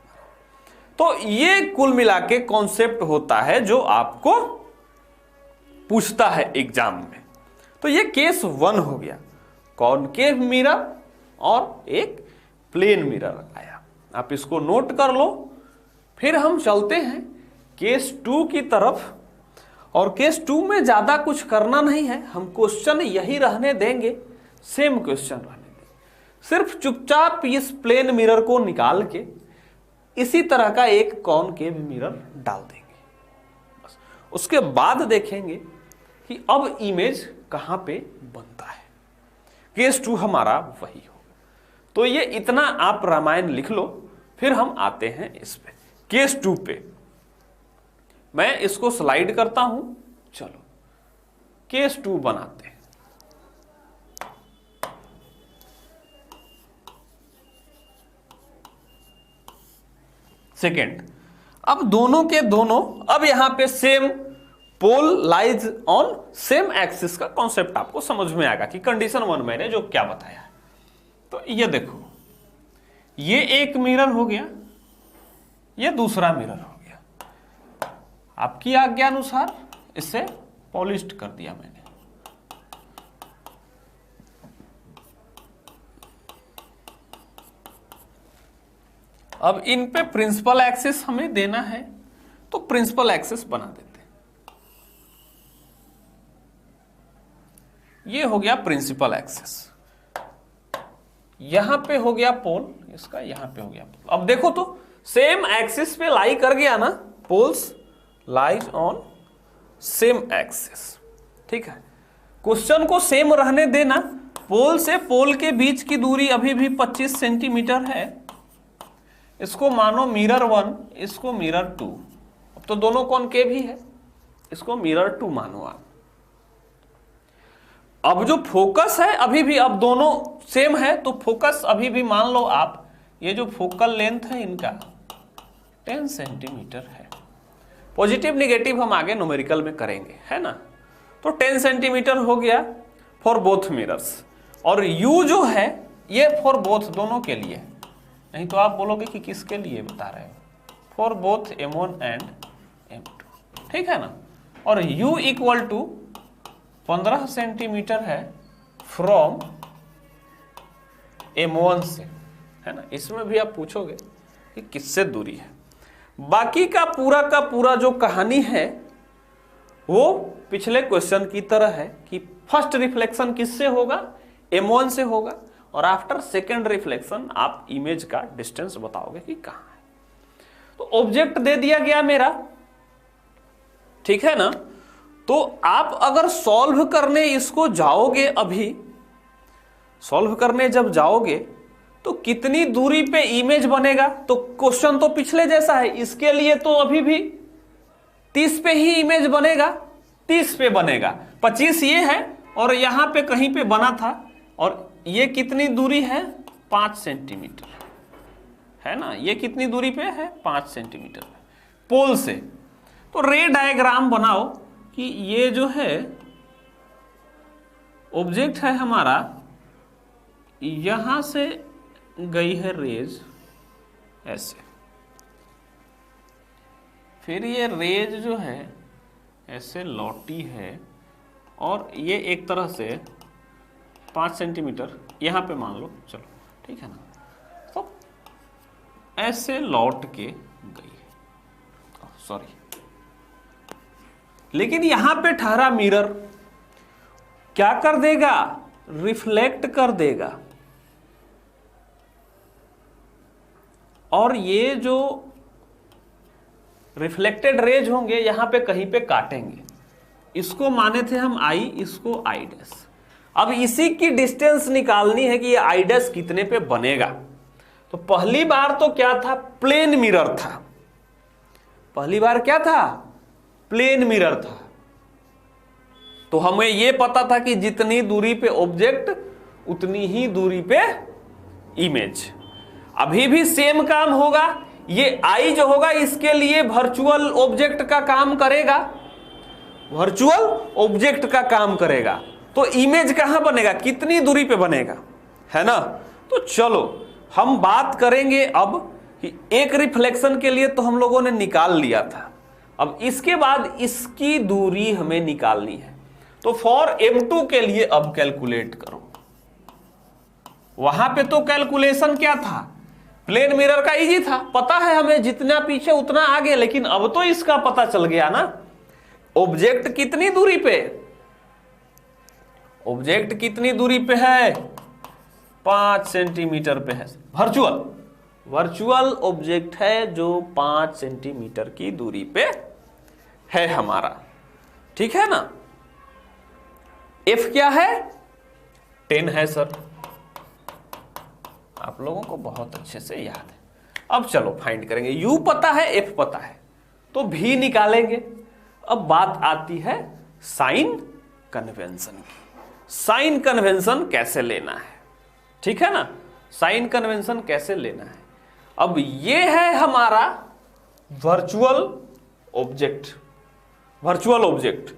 तो ये कुल मिला के कॉन्सेप्ट होता है जो आपको पूछता है एग्जाम में। तो ये केस 1 हो गया, कॉनकेव मिरर और एक प्लेन मिरर आया। आप इसको नोट कर लो। फिर हम चलते हैं केस 2 की तरफ, और केस 2 में ज्यादा कुछ करना नहीं है, हम क्वेश्चन यही रहने देंगे, सेम क्वेश्चन रहने देंगे। सिर्फ चुपचाप इस प्लेन मिरर को निकाल के इसी तरह का एक कॉनकेव मिरर डाल देंगे बस। उसके बाद देखेंगे कि अब इमेज कहां पे बनता है। केस 2 हमारा वही होगा। तो ये इतना आप रामायण लिख लो, फिर हम आते हैं इस पे केस 2 पे। मैं इसको स्लाइड करता हूं, चलो केस 2 बनाते हैं। सेकेंड, अब दोनों के दोनों, अब यहां पे same pole lies on same axis का कॉन्सेप्ट आपको समझ में आएगा कि कंडीशन 1 मैंने जो क्या बताया है। तो ये देखो, ये एक मिरर हो गया, ये दूसरा मिरर हो गया। आपकी आज्ञा अनुसार इसे पॉलिश्ड कर दिया मैंने। अब इन पे प्रिंसिपल एक्सिस हमें देना है, तो प्रिंसिपल एक्सिस बना देते हैं। ये हो गया प्रिंसिपल एक्सिस, यहां पे हो गया पोल, इसका यहां पे हो गया पोल। अब देखो तो सेम एक्सिस पे लाई कर गया ना, poles lies on same axis. ठीक है, क्वेश्चन को सेम रहने देना। पोल से पोल के बीच की दूरी अभी भी 25 सेंटीमीटर है। इसको मानो मिरर 1, इसको मिरर 2। अब तो दोनों कॉनकेव ही है, इसको मिरर 2 मानो आप। अब जो फोकस है अभी भी, अब दोनों सेम है तो फोकस अभी भी मान लो आप, ये जो फोकल लेंथ है इनका 10 सेंटीमीटर है। पॉजिटिव निगेटिव हम आगे न्यूमेरिकल में करेंगे, है ना। तो 10 सेंटीमीटर हो गया फॉर बोथ मिरर्स, और U जो है ये फॉर बोथ, दोनों के लिए। नहीं तो आप बोलोगे कि किसके लिए बता रहे हो, for both M1 and M2, ठीक है ना। और U इक्वल टू 15 सेंटीमीटर है फ्रॉम M1 से, है ना। इसमें भी आप पूछोगे कि किससे दूरी है। बाकी का पूरा जो कहानी है वो पिछले क्वेश्चन की तरह है कि फर्स्ट रिफ्लेक्शन किससे होगा, M1 से होगा, और आफ्टर सेकेंड रिफ्लेक्शन आप इमेज का डिस्टेंस बताओगे कि कहां है। तो ऑब्जेक्ट दे दिया गया मेरा, ठीक है ना। तो आप अगर सॉल्व करने इसको जाओगे, अभी सॉल्व करने जब जाओगे तो कितनी दूरी पे इमेज बनेगा, तो क्वेश्चन तो पिछले जैसा है, इसके लिए तो अभी भी 30 पे ही इमेज बनेगा, 30 पे बनेगा, 25 ये है और यहां पे कहीं पे बना था, और ये कितनी दूरी है 5 सेंटीमीटर है ना, ये कितनी दूरी पे है 5 सेंटीमीटर पोल से। तो रे डायग्राम बनाओ कि ये जो है ऑब्जेक्ट है हमारा, यहां से गई है रेज ऐसे, फिर ये रेज जो है ऐसे लौटी है, और ये एक तरह से 5 सेंटीमीटर यहां पे मान लो, चलो ठीक है ना, तो ऐसे लौट के गई है, सॉरी, लेकिन यहां पे ठहरा मिरर क्या कर देगा, रिफ्लेक्ट कर देगा, और ये जो रिफ्लेक्टेड रेज होंगे यहां पे कहीं पे काटेंगे, इसको माने थे हम आई, इसको आई डैश। अब इसी की डिस्टेंस निकालनी है कि ये आई डैश कितने पे बनेगा। तो पहली बार तो क्या था, प्लेन मिरर था, पहली बार क्या था, प्लेन मिरर था। तो हमें ये पता था कि जितनी दूरी पे ऑब्जेक्ट उतनी ही दूरी पे इमेज। अभी भी सेम काम होगा, ये आई जो होगा इसके लिए वर्चुअल ऑब्जेक्ट का काम करेगा, वर्चुअल ऑब्जेक्ट का काम करेगा। तो इमेज कहां बनेगा, कितनी दूरी पे बनेगा, है ना। तो चलो हम बात करेंगे अब कि एक रिफ्लेक्शन के लिए तो हम लोगों ने निकाल लिया था, अब इसके बाद इसकी दूरी हमें निकालनी है। तो फॉर M2 के लिए अब कैलकुलेट करो। वहां पे तो कैलकुलेशन क्या था, प्लेन मिरर का इजी था, पता है हमें जितना पीछे उतना आगे, लेकिन अब तो इसका पता चल गया ना, ऑब्जेक्ट कितनी दूरी पे, ऑब्जेक्ट कितनी दूरी पे है, 5 सेंटीमीटर पे है, वर्चुअल, वर्चुअल ऑब्जेक्ट है जो 5 सेंटीमीटर की दूरी पे है हमारा, ठीक है ना। F क्या है, 10 है सर, आप लोगों को बहुत अच्छे से याद है। अब चलो फाइंड करेंगे, U पता है, F पता है, तो V निकालेंगे। अब बात आती है साइन कन्वेंशन की, साइन कन्वेंशन कैसे लेना है, ठीक है ना, साइन कन्वेंशन कैसे लेना है। अब ये है हमारा वर्चुअल ऑब्जेक्ट, वर्चुअल ऑब्जेक्ट।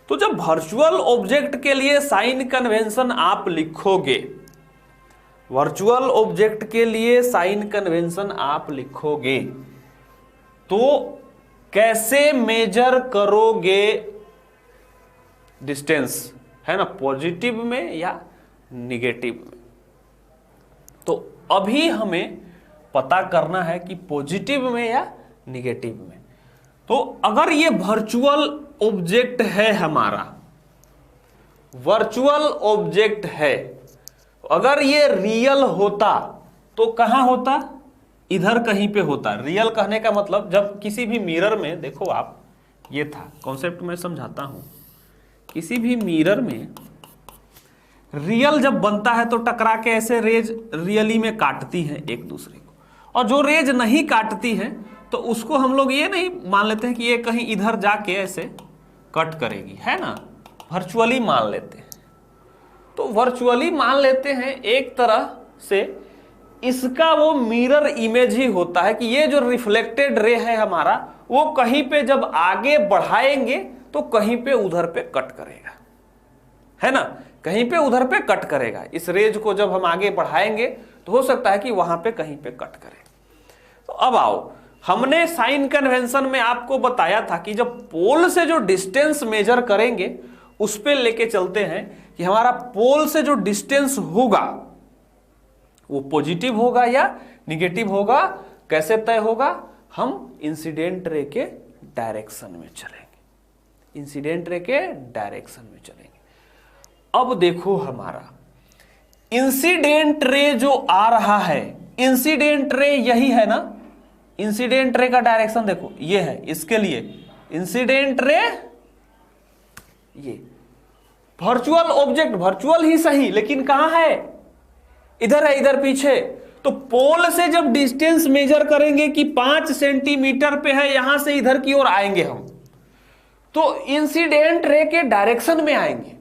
तो जब वर्चुअल ऑब्जेक्ट के लिए साइन कन्वेंशन आप लिखोगे, वर्चुअल ऑब्जेक्ट के लिए साइन कन्वेंशन आप लिखोगे, तो कैसे मेजर करोगे डिस्टेंस, है ना, पॉजिटिव में या निगेटिव में। तो अभी हमें पता करना है कि पॉजिटिव में या निगेटिव में। तो अगर ये वर्चुअल ऑब्जेक्ट है हमारा, वर्चुअल ऑब्जेक्ट है, अगर ये रियल होता तो कहां होता, इधर कहीं पे होता। रियल कहने का मतलब, जब किसी भी मिरर में देखो आप, ये था कॉन्सेप्ट मैं समझाता हूं, किसी भी मिरर में रियल जब बनता है तो टकरा के ऐसे रेज रियली में काटती हैं एक दूसरे को, और जो रेज नहीं काटती है तो उसको हम लोग ये नहीं मान लेते हैं कि ये कहीं इधर जाके ऐसे कट करेगी, है ना, वर्चुअली मान लेते हैं। तो वर्चुअली मान लेते हैं एक तरह से, इसका वो मिरर इमेज ही होता है कि ये जो रिफ्लेक्टेड रे है हमारा, वो कहीं पे जब आगे बढ़ाएंगे तो कहीं पे उधर पे कट करेगा, है ना, कहीं पे उधर पे कट करेगा। इस रेज को जब हम आगे बढ़ाएंगे तो हो सकता है कि वहां पे कहीं पे कट करे। तो अब आओ, हमने साइन कन्वेंशन में आपको बताया था कि जब पोल से जो डिस्टेंस मेजर करेंगे उस पे लेके चलते हैं कि हमारा पोल से जो डिस्टेंस होगा वो पॉजिटिव होगा या निगेटिव होगा। कैसे तय होगा, हम इंसिडेंट रे के डायरेक्शन में चलेंगे, इंसिडेंट रे के डायरेक्शन में चलेंगे। अब देखो हमारा इंसिडेंट रे जो आ रहा है, इंसिडेंट रे यही है ना, इंसिडेंट रे का डायरेक्शन देखो ये है, इसके लिए इंसिडेंट रे, ये वर्चुअल ऑब्जेक्ट, वर्चुअल ही सही लेकिन कहां है, इधर है, इधर पीछे। तो पोल से जब डिस्टेंस मेजर करेंगे कि 5 सेंटीमीटर पे है, यहां से इधर की ओर आएंगे हम, तो इंसिडेंट रे के डायरेक्शन में आएंगे,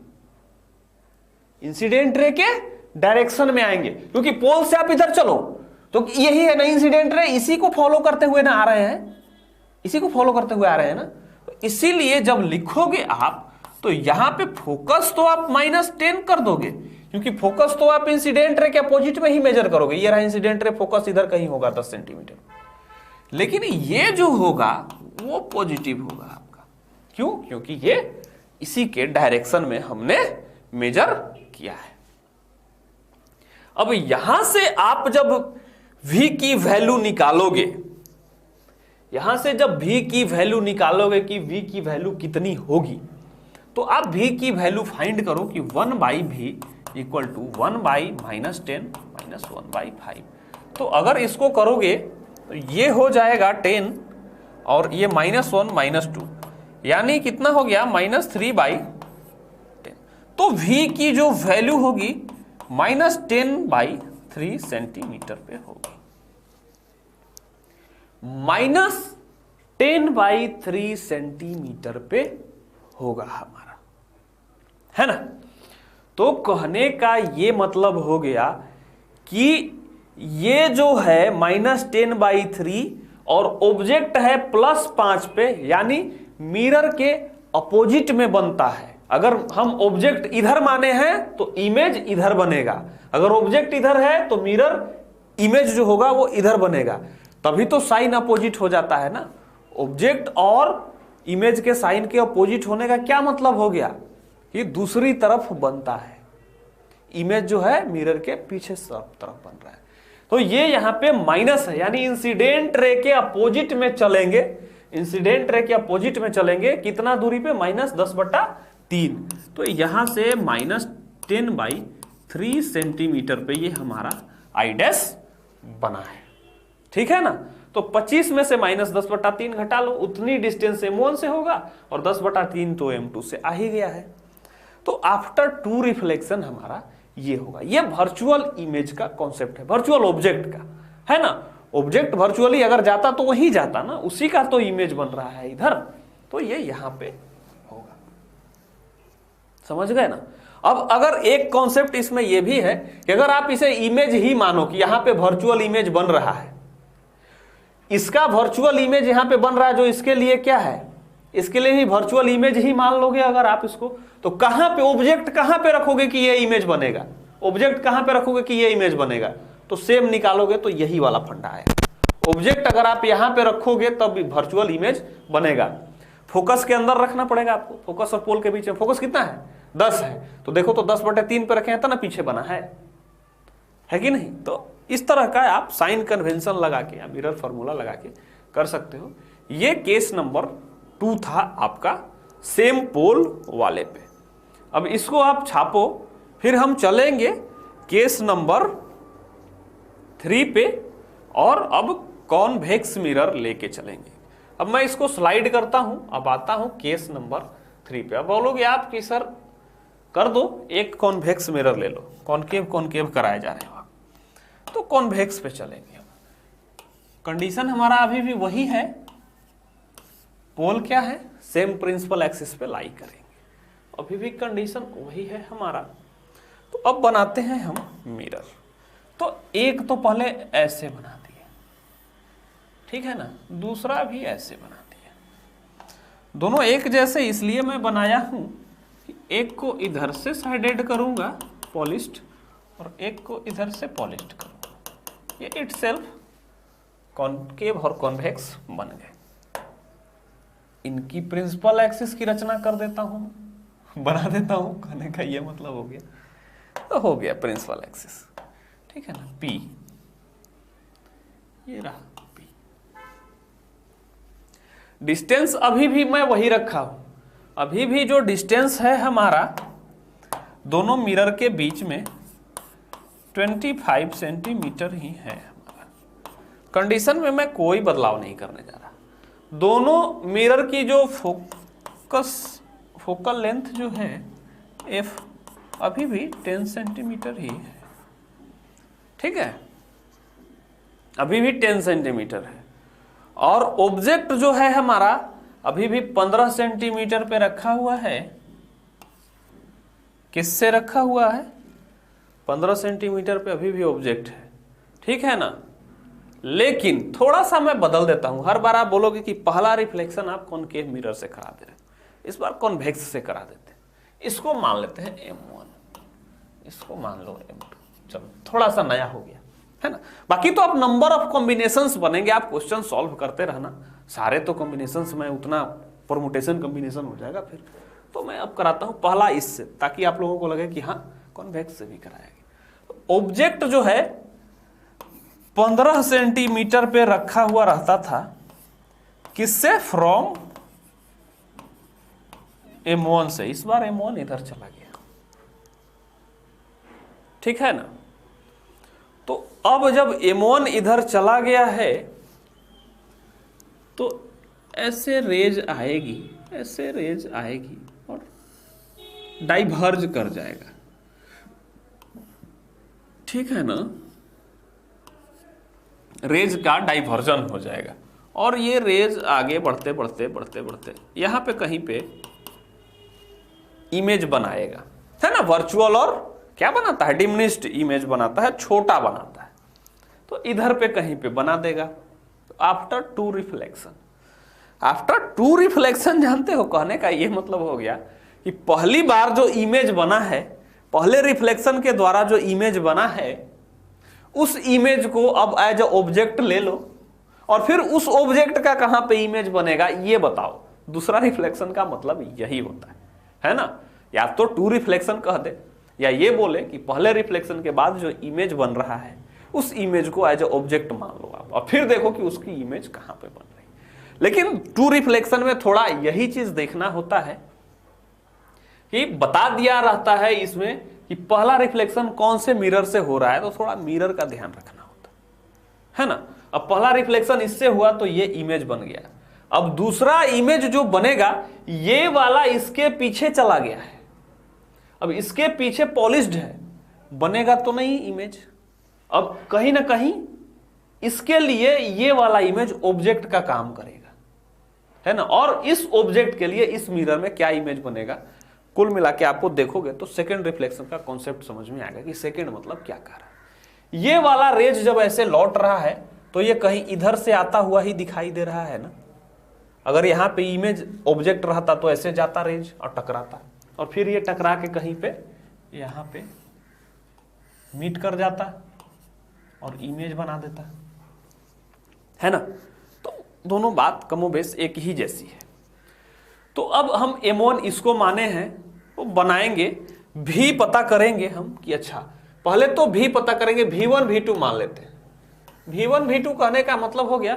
इंसिडेंट रे के डायरेक्शन में आएंगे, क्योंकि पोल से आप इधर चलो तो यही है ना इंसिडेंट रे, इसी को फॉलो करते हुए ना आ रहे हैं, इसी को फॉलो करते हुए आ रहे हैं ना। तो इसीलिए जब लिखोगे आप तो यहां पे फोकस तो आप -10 कर दोगे, क्योंकि फोकस तो आप इंसिडेंट रे के अपोजिट में ही मेजर करोगे। ये रहा इंसिडेंट रे, फोकस इधर कहीं होगा 10 सेंटीमीटर, लेकिन ये जो होगा वो पॉजिटिव होगा आपका। क्यों? क्योंकि ये इसी के डायरेक्शन में हमने मेजर किया है। अब यहां से आप जब v की वैल्यू निकालोगे, यहां से जब v की वैल्यू निकालोगे कि v की वैल्यू कितनी होगी, तो आप v की वैल्यू फाइंड करो कि 1/v इक्वल टू 1/-10 -1/5। तो अगर इसको करोगे तो ये हो जाएगा 10 और ये -1 -2, यानी कितना हो गया -3/10। तो v की जो वैल्यू होगी -10/3 सेंटीमीटर पे होगी, -10/3 सेंटीमीटर पे होगा हमारा, है ना। तो कहने का ये मतलब हो गया कि ये जो है -10/3 और ऑब्जेक्ट है +5 पे, यानी मिरर के अपोजिट में बनता है। अगर हम ऑब्जेक्ट इधर माने हैं तो इमेज इधर बनेगा, अगर ऑब्जेक्ट इधर है तो मिरर इमेज जो होगा वो इधर बनेगा, तभी तो साइन अपोजिट हो जाता है ना। ऑब्जेक्ट और इमेज के साइन के अपोजिट होने का क्या मतलब हो गया कि दूसरी तरफ बनता है, इमेज जो है मिरर के पीछे तरफ बन रहा है। तो ये यहां पे माइनस है, यानी इंसिडेंट रे के अपोजिट में चलेंगे, इंसिडेंट रे के अपोजिट में चलेंगे कितना दूरी पे, -10/3। तो यहां से -10/3 सेंटीमीटर पे ये हमारा आई डैश बना है, ठीक है ना। तो 25 में से -10/3 घटा लो, उतनी डिस्टेंस m1 से होगा और 10/3 तो m2 से आ ही गया है। तो आफ्टर टू रिफ्लेक्शन हमारा ये होगा। ये वर्चुअल इमेज का कॉन्सेप्ट है, वर्चुअल ऑब्जेक्ट का, है ना। ऑब्जेक्ट वर्चुअली अगर जाता तो वही जाता ना, उसी का तो इमेज बन रहा है इधर, तो ये यहां पे होगा। समझ गए ना। अब अगर एक कॉन्सेप्ट इसमें यह भी है कि अगर आप इसे इमेज ही मानो कि यहां पे वर्चुअल इमेज बन रहा है, इसका वर्चुअल इमेज यहां पे बन रहा है, जो इसके लिए क्या है, इसके लिए भी वर्चुअल इमेज ही मान लोगे अगर आप इसको, तो कहां पे ऑब्जेक्ट कहां पे रखोगे कि ये इमेज बनेगा, ऑब्जेक्ट कहां पे रखोगे कि ये इमेज बनेगा, तो सेम निकालोगे तो यही वाला फंडा है। ऑब्जेक्ट अगर आप यहां पे रखोगे तब वर्चुअल इमेज बनेगा। फोकस के अंदर रखना पड़ेगा आपको, फोकस और पोल के बीच में फोकस कितना है, 10 है, तो देखो तो 10/3 पे रखे हैं तो ना पीछे बना है कि नहीं। तो इस तरह का आप साइन कन्वेंशन लगा के या मिरर फॉर्मूला लगा के कर सकते हो। ये केस नंबर 2 था आपका सेम पोल वाले पे। अब इसको आप छापो, फिर हम चलेंगे केस नंबर 3 पे और अब कॉन्वेक्स मिरर लेके चलेंगे। अब मैं इसको स्लाइड करता हूं, अब आता हूं केस नंबर 3 पे। अब बोलोगे आप कि सर कर दो, एक कॉन्वेक्स मिरर ले लो, कॉनकेव कराए जा रहे हो आप, तो कॉन्वेक्स पे चलेंगे। कंडीशन हमारा अभी भी वही है, पोल क्या है, सेम प्रिंसिपल एक्सिस पे लाई करेंगे, अभी भी कंडीशन वही है हमारा। तो अब बनाते हैं हम मिरर। तो एक तो पहले ऐसे बना दिए, ठीक है ना, दूसरा भी ऐसे बना दिया। दोनों एक जैसे इसलिए मैं बनाया हूं कि एक को इधर से साइडेड करूंगा पॉलिश्ड और एक को इधर से पॉलिश्ड करूंगा। ये इटसेल्फ कॉनकेव और कॉन्वेक्स बन गए। इनकी प्रिंसिपल एक्सिस की रचना कर देता हूं, बना देता हूं, कहने का ये मतलब हो गया, तो हो गया प्रिंसिपल एक्सिस, ठीक है ना, P, ये रहा P। डिस्टेंस अभी भी मैं वही रखा हूं, अभी भी जो डिस्टेंस है हमारा दोनों मिरर के बीच में 25 सेंटीमीटर ही है हमारा। कंडीशन में मैं कोई बदलाव नहीं करने जा रहा। दोनों मिरर की जो फोकल लेंथ जो है F अभी भी 10 सेंटीमीटर ही है, ठीक है, अभी भी 10 सेंटीमीटर है। और ऑब्जेक्ट जो है हमारा अभी भी 15 सेंटीमीटर पे रखा हुआ है। किससे रखा हुआ है? 15 सेंटीमीटर पे अभी भी ऑब्जेक्ट है, ठीक है ना। लेकिन थोड़ा सा मैं बदल देता हूं। हर बार आप बोलोगे कि पहला रिफ्लेक्शन आप कॉनकेव मिरर से करा दे रहे, इस बार कॉन्वेक्स से करा देते हैं। इसको मान लेते हैं M1, इसको मान लो M2। चलो थोड़ा सा नया हो गया है ना। बाकी तो आप नंबर ऑफ कॉम्बिनेशंस बनेंगे, आप क्वेश्चन सॉल्व करते रहना। सारे तो कॉम्बिनेशंस में उतना परमुटेशन कॉम्बिनेशन हो जाएगा फिर। तो मैं अब कराता हूं पहला इससे, ताकि आप लोगों को लगे कि हाँ कॉन्वेक्स से भी कराएंगे। ऑब्जेक्ट जो है 15 सेंटीमीटर पे रखा हुआ रहता था। किससे? फ्रॉम M1 से। इस बार M1 इधर चला गया, ठीक है ना। तो अब जब M1 इधर चला गया है तो ऐसे रेज आएगी, ऐसे रेज आएगी और डाइवर्ज कर जाएगा, ठीक है ना। रेज का डाइवर्जन हो जाएगा और ये रेज आगे बढ़ते बढ़ते बढ़ते बढ़ते यहां पे कहीं पे इमेज बनाएगा, है ना। वर्चुअल और क्या बनाता है? डिमिनिश्ड इमेज बनाता है, छोटा बनाता है। तो इधर पे कहीं पे बना देगा। After two reflection, after two reflection जानते हो, कहने का ये मतलब हो गया कि पहली बार जो इमेज बना है, पहले रिफ्लेक्शन के द्वारा जो इमेज बना है, उस इमेज को अब एज अ ऑब्जेक्ट ले लो और फिर उस ऑब्जेक्ट का कहां पे इमेज बनेगा ये बताओ। दूसरा रिफ्लेक्शन का मतलब यही होता है ना। या तो टू रिफ्लेक्शन कह दे, या ये बोले कि पहले रिफ्लेक्शन के बाद जो इमेज बन रहा है उस इमेज को एज अ ऑब्जेक्ट मान लो आप, और फिर देखो कि उसकी इमेज कहां पे बन रही है। लेकिन टू रिफ्लेक्शन में थोड़ा यही चीज देखना होता है कि बता दिया रहता है इसमें कि पहला रिफ्लेक्शन कौन से मिरर से हो रहा है, तो थोड़ा मिरर का ध्यान रखना होता है ना। अब पहला रिफ्लेक्शन इससे हुआ तो ये इमेज बन गया। अब दूसरा इमेज जो बनेगा ये वाला इसके पीछे चला गया है, अब इसके पीछे पॉलिश्ड है, बनेगा तो नहीं इमेज। अब कहीं ना कहीं इसके लिए ये वाला इमेज ऑब्जेक्ट का काम करेगा, है ना। और इस ऑब्जेक्ट के लिए इस मिरर में क्या इमेज बनेगा, कुल मिला के आपको देखोगे तो सेकंड रिफ्लेक्शन का कॉन्सेप्ट समझ में आएगा कि सेकंड मतलब क्या कर रहा है। ये वाला रेज जब ऐसे लौट रहा है तो ये कहीं इधर से आता हुआ ही दिखाई दे रहा है ना। अगर यहां पे इमेज ऑब्जेक्ट रहता तो ऐसे जाता रेज और टकराता, और फिर ये टकरा के कहीं पे यहां पे मीट कर जाता और इमेज बना देता, है ना। तो दोनों बात कमोबेश एक ही जैसी है। तो अब हम M1 इसको माने हैं, वो बनाएंगे। भी पता करेंगे हम कि अच्छा पहले तो भी पता करेंगे, V1 V2 मान लेते हैं। V1 V2 कहने का मतलब हो गया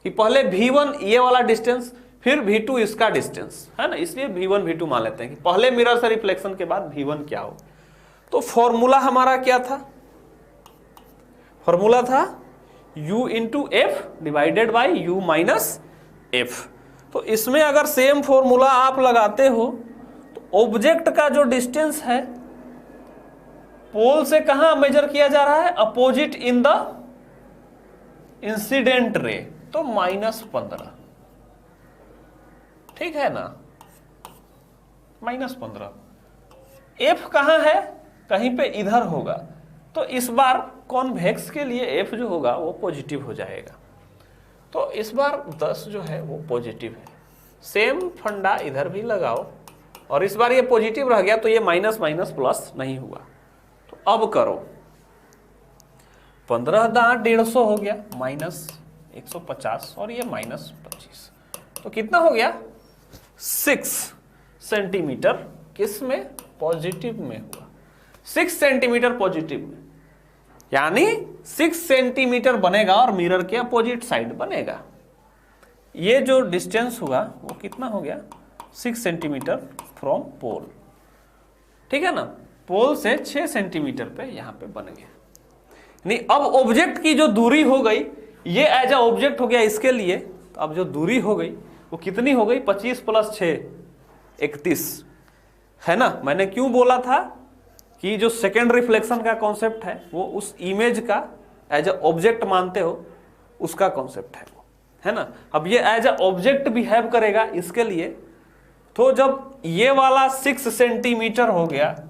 कि पहले V1 ये वाला डिस्टेंस, फिर V2 इसका डिस्टेंस, है ना। इसलिए V1 V2 मान लेते हैं कि पहले मिरर से रिफ्लेक्शन के बाद V1 क्या हो। तो फॉर्मूला हमारा क्या था? फॉर्मूला था U into F divided by U minus F. तो इसमें अगर सेम फॉर्मूला आप लगाते हो तो ऑब्जेक्ट का जो डिस्टेंस है पोल से कहां मेजर किया जा रहा है? Opposite in the incident ray, तो -15, ठीक है ना, -15। एफ कहां है? कहीं पे इधर होगा। तो इस बार कॉन्वेक्स के लिए एफ जो होगा वो पॉजिटिव हो जाएगा। तो इस बार 10 जो है वो पॉजिटिव है। सेम फंडा इधर भी लगाओ, और इस बार ये पॉजिटिव रह गया तो ये माइनस माइनस प्लस नहीं हुआ। तो अब करो, 15 दांत 150 हो गया, -150 और ये -25, तो कितना हो गया? 6 सेंटीमीटर। किस में? पॉजिटिव में हुआ। 6 सेंटीमीटर पॉजिटिव में, यानी 6 सेंटीमीटर बनेगा और मिरर के अपोजिट साइड बनेगा। ये जो डिस्टेंस हुआ वो कितना हो गया? 6 सेंटीमीटर फ्रॉम पोल, ठीक है ना। पोल से 6 सेंटीमीटर पे यहां पे बन गया। नहीं, अब ऑब्जेक्ट की जो दूरी हो गई, ये एज अ ऑब्जेक्ट हो गया इसके लिए। तो अब जो दूरी हो गई वो कितनी हो गई? 25 + 6 31, है ना। मैंने क्यों बोला था कि जो सेकेंड रिफ्लेक्शन का कॉन्सेप्ट है वो उस इमेज का एज अ ऑब्जेक्ट मानते हो, उसका कॉन्सेप्ट है वो, है ना। अब ये एज अ ऑब्जेक्ट बिहेव करेगा, इसके लिए तो जब ये वाला 6 सेंटीमीटर हो गया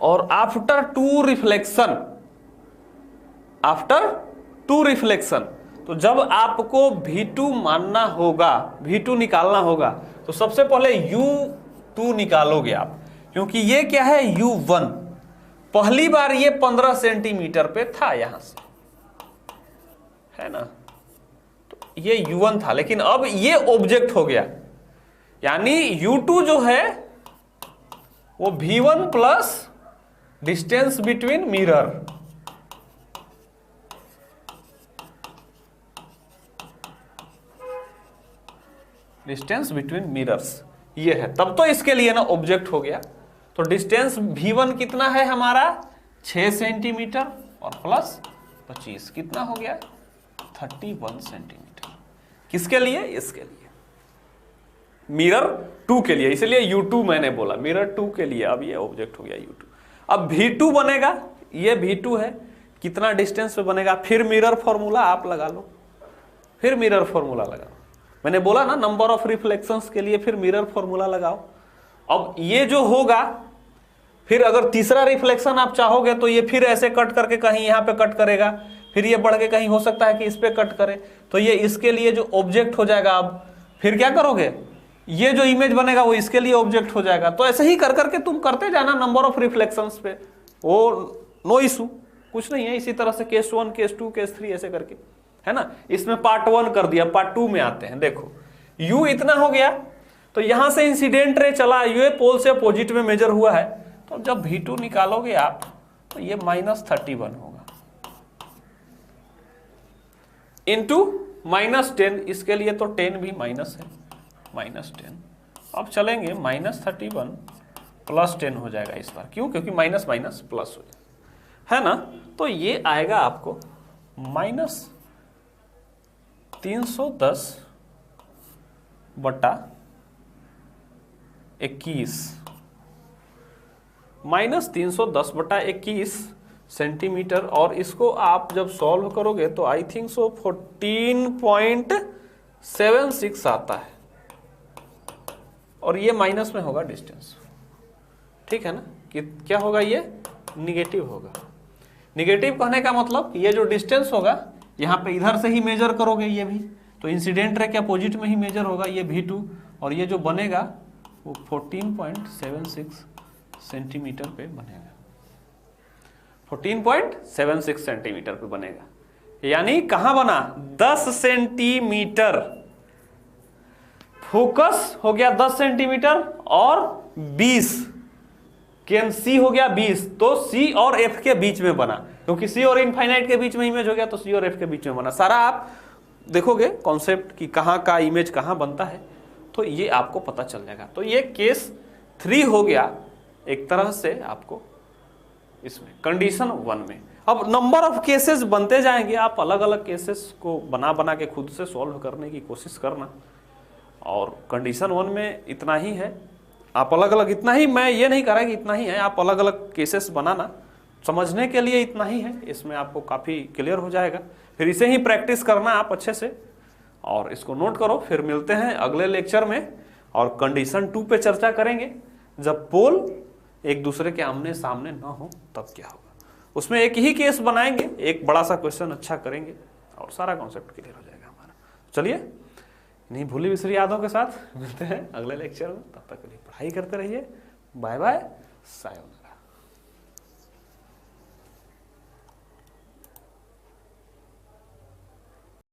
और आफ्टर टू रिफ्लेक्शन, तो जब आपको V2 मानना होगा, V2 निकालना होगा, तो सबसे पहले U2 निकालोगे आप, क्योंकि ये क्या है U1, पहली बार ये 15 सेंटीमीटर पे था यहां से, है ना, तो ये U1 था, लेकिन अब ये ऑब्जेक्ट हो गया, यानी U2 जो है वो V1 plus distance between mirror, distance between mirrors ये है, तब तो इसके लिए ना ऑब्जेक्ट हो गया। तो डिस्टेंस V1 कितना है हमारा 6 सेंटीमीटर और प्लस 25 कितना हो गया 31 सेंटीमीटर। किसके लिए? इसके लिए, मिरर 2 के लिए, इसलिए U2 मैंने बोला, मिरर 2 के लिए अब ये ऑब्जेक्ट हो गया U2। अब V2 बनेगा, ये V2 है, कितना डिस्टेंस पे बनेगा, फिर मिरर फॉर्मूला आप लगा लो, फिर मिरर फॉर्मूला लगाओ, मैंने बोला ना नंबर ऑफ रिफ्लेक्शंस के लिए फिर मिरर फॉर्मूला लगाओ। अब ये जो होगा, फिर अगर तीसरा रिफ्लेक्शन आप चाहोगे तो ये फिर ऐसे कट करके कहीं यहाँ पे कट करेगा, फिर ये बढ़ के कहीं हो सकता है कि इस पे कट करे, तो ये इसके लिए जो ऑब्जेक्ट हो जाएगा। अब फिर क्या करोगे, ये जो इमेज बनेगा वो इसके लिए ऑब्जेक्ट हो जाएगा। तो ऐसे ही कर करके तुम करते जाना नंबर ऑफ रिफ्लेक्शंस पे, वो नो इशू, कुछ नहीं है। इसी तरह से केस 1 केस 2 केस 3 ऐसे करके, है ना। इसमें पार्ट 1 कर दिया, पार्ट 2 में आते हैं। देखो U इतना हो गया, तो यहां से इंसिडेंट रे चला, ये पोल से अपोजिट में मेजर हुआ है, तो जब V2 निकालोगे आप तो ये -31 होगा इंटू -10, इसके लिए तो 10 भी माइनस है, -10। अब चलेंगे -31 प्लस 10 हो जाएगा इस बार, क्यों? क्योंकि माइनस माइनस प्लस हो जाएगा, है ना। तो ये आएगा आपको -310 बटा 21, -310 बटा 21 सेंटीमीटर। और इसको आप जब सॉल्व करोगे तो आई थिंक सो 14.76 आता है, और ये माइनस में होगा डिस्टेंस, ठीक है ना। कि क्या होगा, ये निगेटिव होगा। निगेटिव कहने का मतलब ये जो डिस्टेंस होगा, यहाँ पे इधर से ही मेजर करोगे ये भी, तो इंसिडेंट रे के अपोजिट में ही मेजर होगा ये V2, और ये जो बनेगा वो 14.76 सेंटीमीटर पे बनेगा, 14.76 सेंटीमीटर पे बनेगा। यानी कहां बना, 10 सेंटीमीटर, फोकस हो गया 10 सेंटीमीटर और 20, केन C हो गया 20, तो C और F के बीच में बना, क्योंकि C और इनफाइनाइट के बीच में इमेज हो गया, तो C और F के बीच में बना। सारा आप देखोगे कॉन्सेप्ट कि कहाँ का इमेज कहाँ बनता है, तो ये आपको पता चल जाएगा। तो ये केस 3 हो गया एक तरह से आपको इसमें कंडीशन 1 में। अब नंबर ऑफ केसेस बनते जाएंगे, आप अलग अलग केसेस को बना बना के खुद से सॉल्व करने की कोशिश करना। और कंडीशन 1 में इतना ही है, आप अलग अलग, इतना ही, मैं ये नहीं कह रहा कि इतना ही है, आप अलग अलग केसेस बनाना, समझने के लिए इतना ही है, इसमें आपको काफ़ी क्लियर हो जाएगा। फिर इसे ही प्रैक्टिस करना आप अच्छे से, और इसको नोट करो। फिर मिलते हैं अगले लेक्चर में, और कंडीशन 2 पे चर्चा करेंगे, जब पोल एक दूसरे के आमने सामने ना हो तब क्या होगा। उसमें एक ही केस बनाएंगे, एक बड़ा सा क्वेश्चन अच्छा करेंगे, और सारा कॉन्सेप्ट क्लियर हो जाएगा हमारा। चलिए, नहीं भूली बिसरी यादों के साथ मिलते हैं अगले लेक्चर में, तब तक के लिए पढ़ाई करते रहिए। Bye bye, sayonara.